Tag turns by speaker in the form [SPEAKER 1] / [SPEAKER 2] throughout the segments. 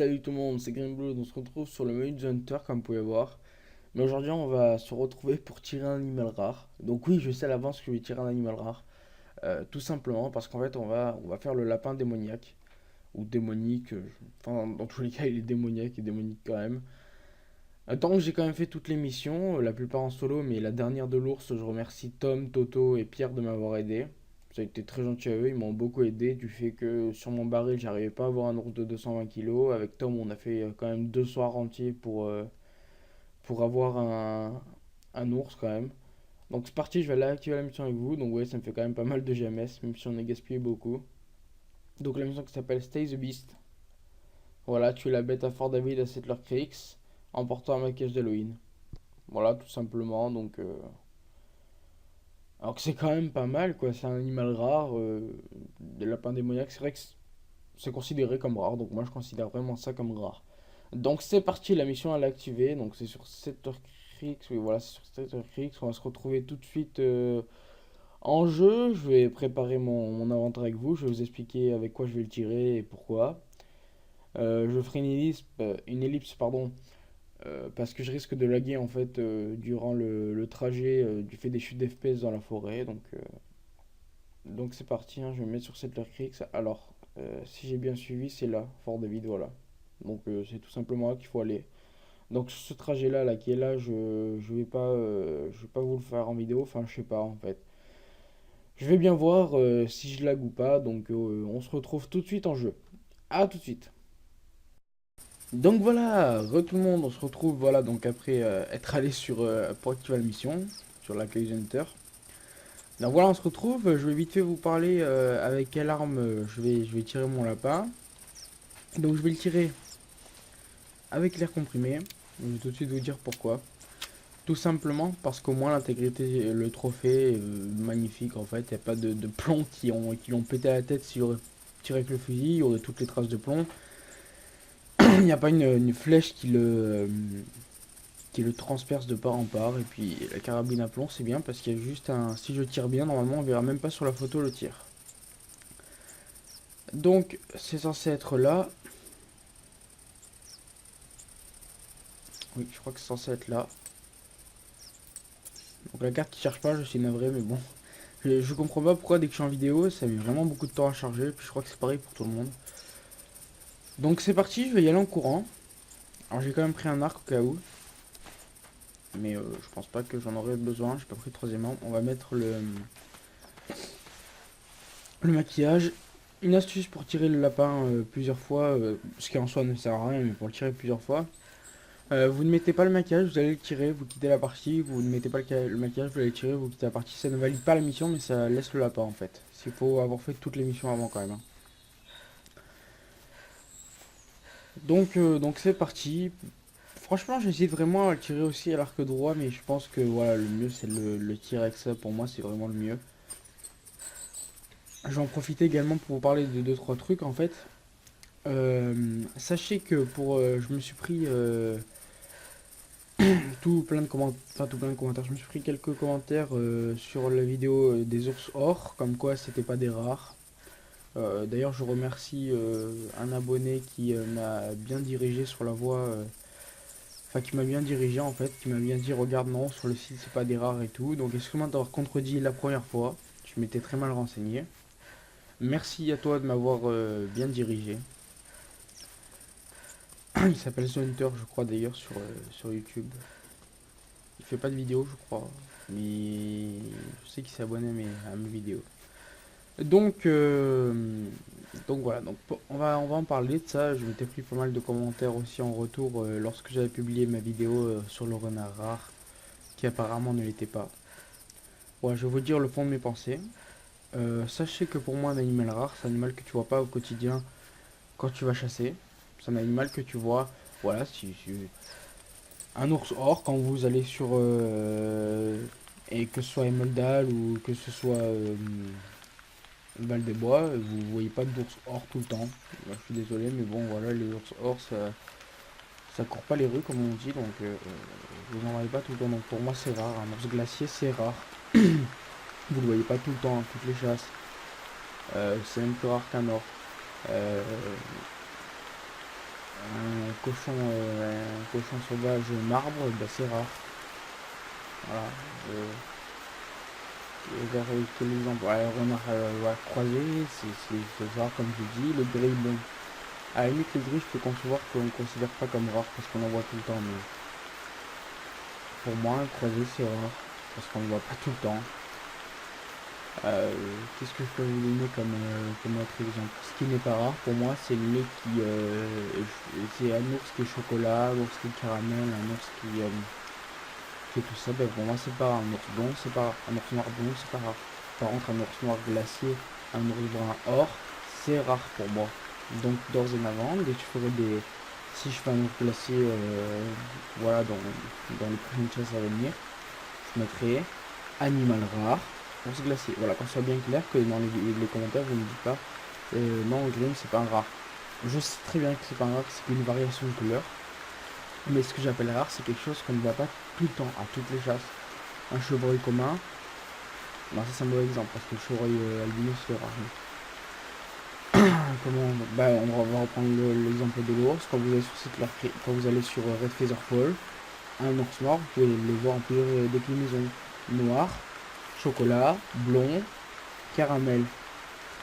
[SPEAKER 1] Salut tout le monde, c'est Greenblue, on se retrouve sur le menu de The Hunter comme vous pouvez voir. Mais aujourd'hui on va se retrouver pour tirer un animal rare. Donc oui, je sais à l'avance que je vais tirer un animal rare. Tout simplement parce qu'en fait on va faire le lapin démoniaque. Ou démonique, enfin dans tous les cas il est démoniaque et démonique quand même. Donc j'ai quand même fait toutes les missions, la plupart en solo, mais la dernière de l'ours, je remercie Tom, Toto et Pierre de m'avoir aidé. Ça a été très gentil à eux, ils m'ont beaucoup aidé du fait que sur mon baril, j'arrivais pas à avoir un ours de 220 kilos. Avec Tom, on a fait quand même 2 soirs entiers pour avoir un ours quand même. Donc c'est parti, je vais aller activer la mission avec vous. Donc ouais, ça me fait quand même pas mal de GMS, même si on a gaspillé beaucoup. Donc la mission qui s'appelle Stay the Beast. Voilà, tuer la bête à Fort David à Settler Creeks en portant un maquillage d'Halloween. Voilà, tout simplement. Alors que c'est quand même pas mal, quoi. C'est un animal rare. Des lapins démoniaques, c'est vrai que c'est considéré comme rare. Donc moi, je considère vraiment ça comme rare. Donc c'est parti, la mission elle est activée. Donc c'est sur Settler Creek. Oui, voilà, c'est sur Settler Creek. On va se retrouver tout de suite en jeu. Je vais préparer mon inventaire avec vous. Je vais vous expliquer avec quoi je vais le tirer et pourquoi. Je ferai une ellipse, pardon, parce que je risque de laguer en fait durant le trajet du fait des chutes d'FPS dans la forêt. Donc c'est parti, hein, je vais me mettre sur Settler Creek. Alors, si j'ai bien suivi, c'est là, Fort David, voilà. Donc c'est tout simplement là qu'il faut aller. Donc ce trajet-là, là, qui est là, je vais pas vous le faire en vidéo. Enfin, je sais pas en fait. Je vais bien voir si je lag ou pas. Donc on se retrouve tout de suite en jeu. À tout de suite. Donc voilà, tout le monde, on se retrouve voilà donc après être allé sur pour activer la mission sur la Case Hunter. Donc voilà, on se retrouve. Je vais vite fait vous parler avec quelle arme je vais tirer mon lapin. Donc je vais le tirer avec l'air comprimé. Je vais tout de suite vous dire pourquoi. Tout simplement parce qu'au moins l'intégrité, le trophée est magnifique en fait. Il n'y a pas de plombs qui ont pété la tête si j'aurais tiré avec le fusil. Il y aurait toutes les traces de plomb. Il n'y a pas une flèche qui le transperce de part en part. Et puis la carabine à plomb, c'est bien parce qu'il y a juste un. Si je tire bien, normalement, on verra même pas sur la photo le tir. Donc, c'est censé être là. Oui, je crois que c'est censé être là. Donc la carte qui charge pas, je suis navré, mais bon. Je comprends pas pourquoi dès que je suis en vidéo, ça met vraiment beaucoup de temps à charger. Puis je crois que c'est pareil pour tout le monde. Donc c'est parti, je vais y aller en courant. Alors j'ai quand même pris un arc au cas où. Mais je pense pas que j'en aurais besoin. J'ai pas pris de troisième arme. On va mettre le maquillage. Une astuce pour tirer le lapin plusieurs fois, ce qui en soi ne sert à rien, mais pour le tirer plusieurs fois. Vous ne mettez pas le maquillage, vous allez le tirer, vous quittez la partie. Vous ne mettez pas le maquillage, vous allez le tirer, vous quittez la partie. Ça ne valide pas la mission, mais ça laisse le lapin en fait. Il faut avoir fait toutes les missions avant quand même, hein. Donc c'est parti. Franchement, j'hésite vraiment à le tirer aussi à l'arc droit, mais je pense que voilà, le mieux c'est le tirer avec ça. Pour moi, c'est vraiment le mieux. Je vais en profiter également pour vous parler de deux trois trucs en fait. Sachez que je me suis pris tout plein de commentaires, enfin tout plein de commentaires. Je me suis pris quelques commentaires sur la vidéo des ours or, comme quoi c'était pas des rares. D'ailleurs, je remercie un abonné qui m'a bien dirigé sur la voie, enfin qui m'a bien dirigé en fait, qui m'a bien dit regarde non sur le site c'est pas des rares et tout. Donc excuse-moi d'avoir contredit la première fois. Je m'étais très mal renseigné. Merci à toi de m'avoir bien dirigé. Il s'appelle The Hunter, je crois d'ailleurs sur YouTube. Il fait pas de vidéos, je crois, mais je sais qu'il s'est abonné à mes vidéos. Donc, donc voilà, on va en parler de ça. Je m'étais pris pas mal de commentaires aussi en retour lorsque j'avais publié ma vidéo sur le renard rare, qui apparemment ne l'était pas. Ouais, je vais vous dire le fond de mes pensées. Sachez que pour moi, un animal rare, c'est un animal que tu vois pas au quotidien quand tu vas chasser. C'est un animal que tu vois, voilà, si un ours or quand vous allez sur et que ce soit Emerald ou que ce soit Val des Bois, vous voyez pas d'ours or tout le temps. Je suis désolé, mais bon voilà, les ours or ça court pas les rues comme on dit, donc vous en voyez pas tout le temps. Donc pour moi c'est rare, un ours glacier c'est rare. Vous le voyez pas tout le temps, hein, toutes les chasses. C'est même plus rare qu'un or. Euh, un cochon sauvage marbre, bah, c'est rare. Voilà. Vers quel exemple? Ouais, renard ouais, croisé, c'est rare comme je dis. Le gris, bon. À la limite, le gris, je peux concevoir qu'on ne considère pas comme rare parce qu'on en voit tout le temps. Mais pour moi, un croisé, c'est rare parce qu'on ne le voit pas tout le temps. Qu'est-ce que je peux vous donner comme autre exemple? Ce qui n'est pas rare pour moi, c'est le lait qui. C'est un ours qui est chocolat, un ours qui est caramel, un ours qui est tout ça. Ben, pour moi, c'est pas rare. Un ours blond, c'est pas rare. Un ours noir blond, c'est pas rare. Par contre, un ours noir glacier, un ours brun or, c'est rare pour moi. Donc, d'ores et avant, dès que je ferai des. Si je fais un ours glacier, voilà, dans les prochaines chasses à venir, je mettrai animal rare. Ours glacier. Voilà, qu'on soit bien clair, que dans les commentaires, vous ne dites pas non, le green, c'est pas un rare. Je sais très bien que c'est pas un rare, c'est une variation de couleur. Mais ce que j'appelle rare, c'est quelque chose qu'on ne voit pas tout le temps, à toutes les chasses. Un chevreuil commun, non, ça c'est un mauvais exemple, parce que le chevreuil albino, c'est rare. Comment bah, va reprendre l'exemple de l'ours. Quand vous allez sur cette quand vous allez sur Red Feather Fall, un ours noir, vous pouvez les voir en plusieurs déclinaisons. Noir, chocolat, blond, caramel.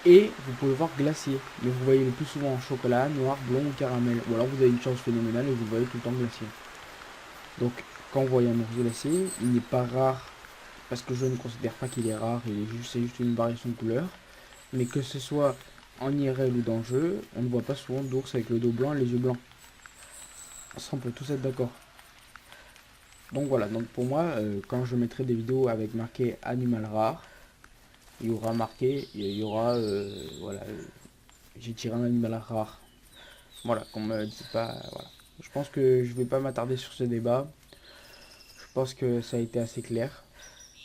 [SPEAKER 1] Et vous pouvez voir glacier. Mais vous voyez le plus souvent en chocolat, noir, blond ou caramel. Ou alors vous avez une chance phénoménale et vous le voyez tout le temps glacier. Donc quand vous voyez un ours glacier, il n'est pas rare. Parce que je ne considère pas qu'il est rare, c'est juste une variation de couleur. Mais que ce soit en IRL ou dans le jeu, on ne voit pas souvent d'ours avec le dos blanc et les yeux blancs. Ça on peut tous être d'accord. Donc voilà, donc pour moi, quand je mettrai des vidéos avec marqué animal rare, il y aura marqué, il y aura, voilà, j'ai tiré un animal rare. Voilà, qu'on me dit pas, voilà. Je pense que je vais pas m'attarder sur ce débat. Je pense que ça a été assez clair.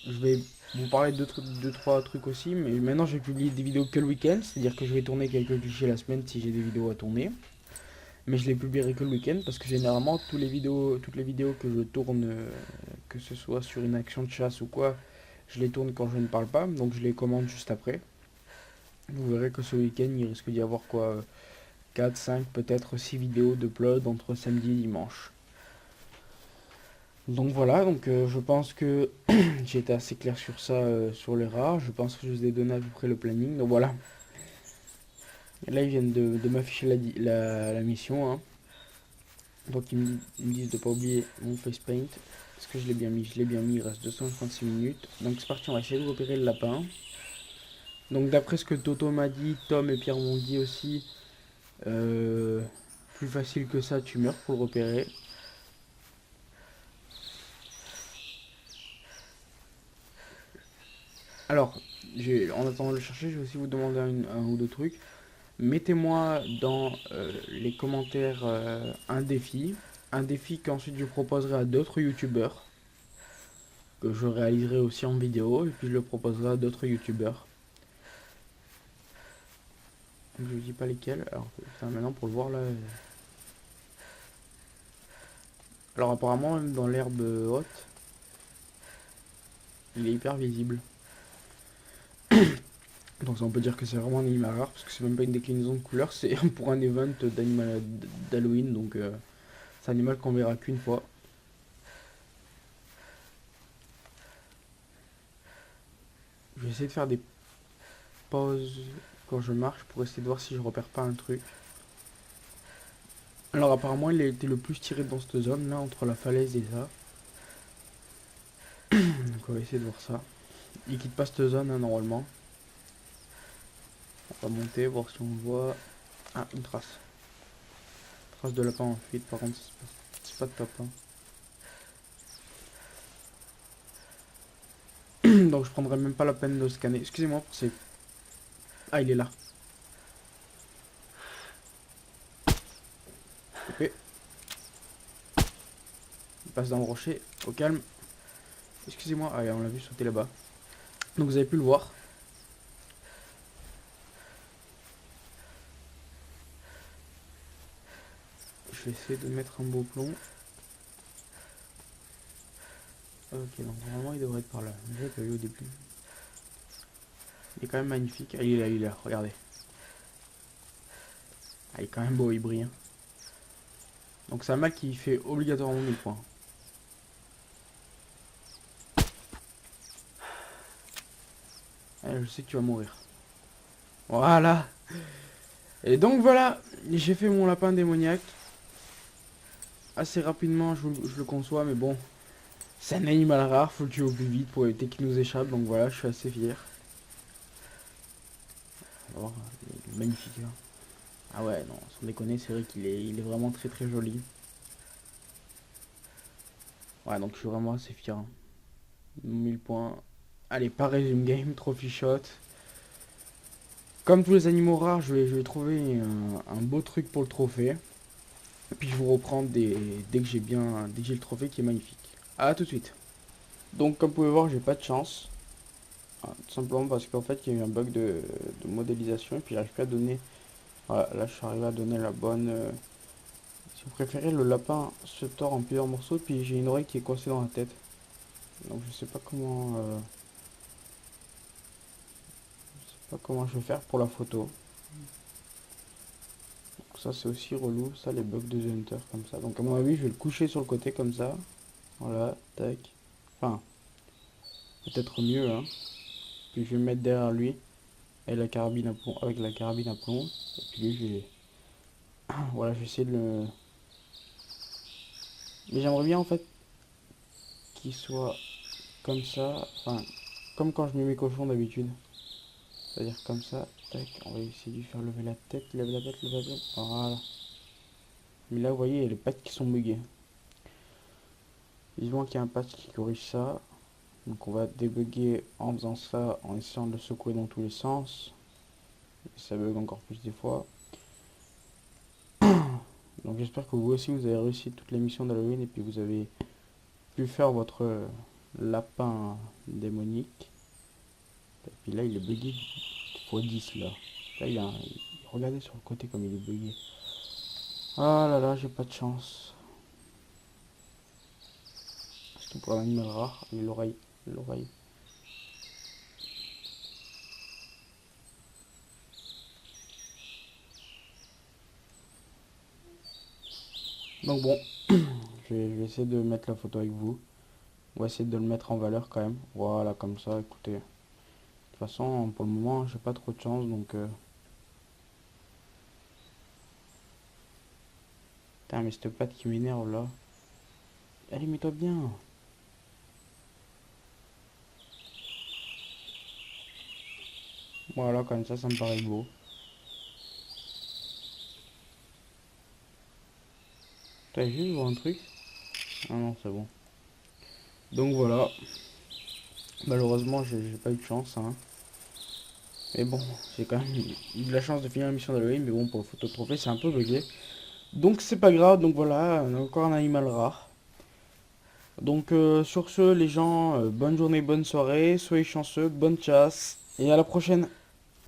[SPEAKER 1] Je vais vous parler de deux, trois trucs aussi, mais maintenant je vais publier des vidéos que le week-end, c'est-à-dire que je vais tourner quelques clichés la semaine si j'ai des vidéos à tourner. Mais je les publierai que le week-end parce que généralement toutes les vidéos que je tourne, que ce soit sur une action de chasse ou quoi, je les tourne quand je ne parle pas, donc je les commande juste après. Vous verrez que ce week-end il risque d'y avoir quoi, 4, 5, peut-être 6 vidéos d'upload entre samedi et dimanche. Donc voilà, donc je pense que j'ai été assez clair sur ça, sur les rares. Je pense que je vous ai donné à peu près le planning. Donc voilà. Et là, ils viennent de m'afficher la mission. Hein. Donc ils me disent de pas oublier mon face paint. Est-ce que je l'ai bien mis? Je l'ai bien mis, il reste 236 minutes. Donc c'est parti, on va essayer de repérer le lapin. Donc d'après ce que Toto m'a dit, Tom et Pierre m'ont dit aussi, euh, plus facile que ça, tu meurs pour le repérer. Alors, en attendant de le chercher, je vais aussi vous demander un ou deux trucs. Mettez-moi dans les commentaires un défi qu'ensuite je proposerai à d'autres youtubeurs, que je réaliserai aussi en vidéo, et puis je le proposerai à d'autres youtubeurs. Je ne dis pas lesquels, alors putain, maintenant pour le voir là. Alors apparemment, même dans l'herbe haute, il est hyper visible. Donc ça on peut dire que c'est vraiment un animal rare, parce que c'est même pas une déclinaison de couleur, c'est pour un event d'Halloween, donc c'est un animal qu'on verra qu'une fois. Je vais essayer de faire des pauses quand je marche pour essayer de voir si je repère pas un truc. Alors apparemment il a été le plus tiré dans cette zone là, entre la falaise et ça. Donc on va essayer de voir ça. Il quitte pas cette zone hein, normalement. On va monter, voir si on voit. Ah, une trace. Trace de lapin en fuite, par contre c'est pas top. Hein. Donc je prendrai même pas la peine de scanner. Excusez-moi pour ces... Ah il est là. Ok. Il passe dans le rocher, au calme. Excusez-moi, ah on l'a vu sauter là-bas. Donc vous avez pu le voir. Je vais essayer de mettre un beau plomb. Ok, donc normalement il devrait être par là. J'ai pas vu au début. Il est quand même magnifique. Ah, il est là, regardez. Ah, il est quand même beau, il brille. Hein. Donc c'est un mâle qui fait obligatoirement 1000 points. Allez, je sais que tu vas mourir. Voilà. Et donc voilà, j'ai fait mon lapin démoniaque. Assez rapidement, je le conçois, mais bon. C'est un animal rare, faut le tuer au plus vite pour éviter qu'il nous échappe. Donc voilà, je suis assez fier. Alors, il est magnifique. Hein. Ah ouais, non, sans déconner, c'est vrai il est vraiment très très joli. Ouais, donc je suis vraiment assez fier. Hein. 1000 points. Allez, pas résume game, trophy shot. Comme tous les animaux rares, je vais trouver un beau truc pour le trophée. Et puis je vous reprends dès que j'ai le trophée qui est magnifique. A tout de suite. Donc comme vous pouvez voir, j'ai pas de chance. Ah, tout simplement parce qu'en fait, il y a eu un bug de modélisation et puis j'arrive plus à donner. Voilà, là je suis arrivé à donner la bonne. Si vous préférez, le lapin se tord en plusieurs morceaux, puis j'ai une oreille qui est coincée dans la tête. Donc je sais pas comment. Je sais pas comment je vais faire pour la photo. Donc ça c'est aussi relou, ça les bugs de The Hunter comme ça. Donc à mon avis, je vais le coucher sur le côté comme ça. Voilà, tac. Enfin, peut-être mieux, hein. Puis je vais me mettre derrière lui et la carabine à plomb, avec la carabine à plomb. Et puis lui, je vais. Voilà, je vais essayer de le. Mais j'aimerais bien en fait qu'il soit comme ça. Enfin, comme quand je mets mes cochons d'habitude. C'est-à-dire comme ça. Tac, on va essayer de lui faire lever la tête, lève la tête, lève la tête. Voilà. Mais là, vous voyez, il y a les pattes qui sont buggées. Vivement qu'il y a un patch qui corrige ça. Donc on va débugger en faisant ça, en essayant de le secouer dans tous les sens. Et ça bug encore plus des fois. Donc j'espère que vous aussi vous avez réussi toutes les missions d'Halloween et puis vous avez pu faire votre lapin démonique. Et puis là il est bugué x10 là. Là regardez sur le côté comme il est bugué. Ah là là, j'ai pas de chance. Surtout pour un animal rare, et l'oreille. L'oreille. Donc bon, je vais essayer de mettre la photo avec vous. On va essayer de le mettre en valeur quand même. Voilà, comme ça, écoutez. De toute façon, pour le moment, j'ai pas trop de chance, donc... Putain, mais cette patte qui m'énerve, là. Allez, mets-toi bien. Voilà, comme ça me paraît beau. T'as juste voir un truc? Ah non, c'est bon. Donc voilà. Malheureusement, j'ai pas eu de chance, hein. Mais bon, j'ai quand même eu de la chance de finir la mission d'Halloween, mais bon, pour le photo de trophée, c'est un peu bugué. Donc c'est pas grave, donc voilà, on a encore un animal rare. Donc sur ce, les gens, bonne journée, bonne soirée, soyez chanceux, bonne chasse, et à la prochaine.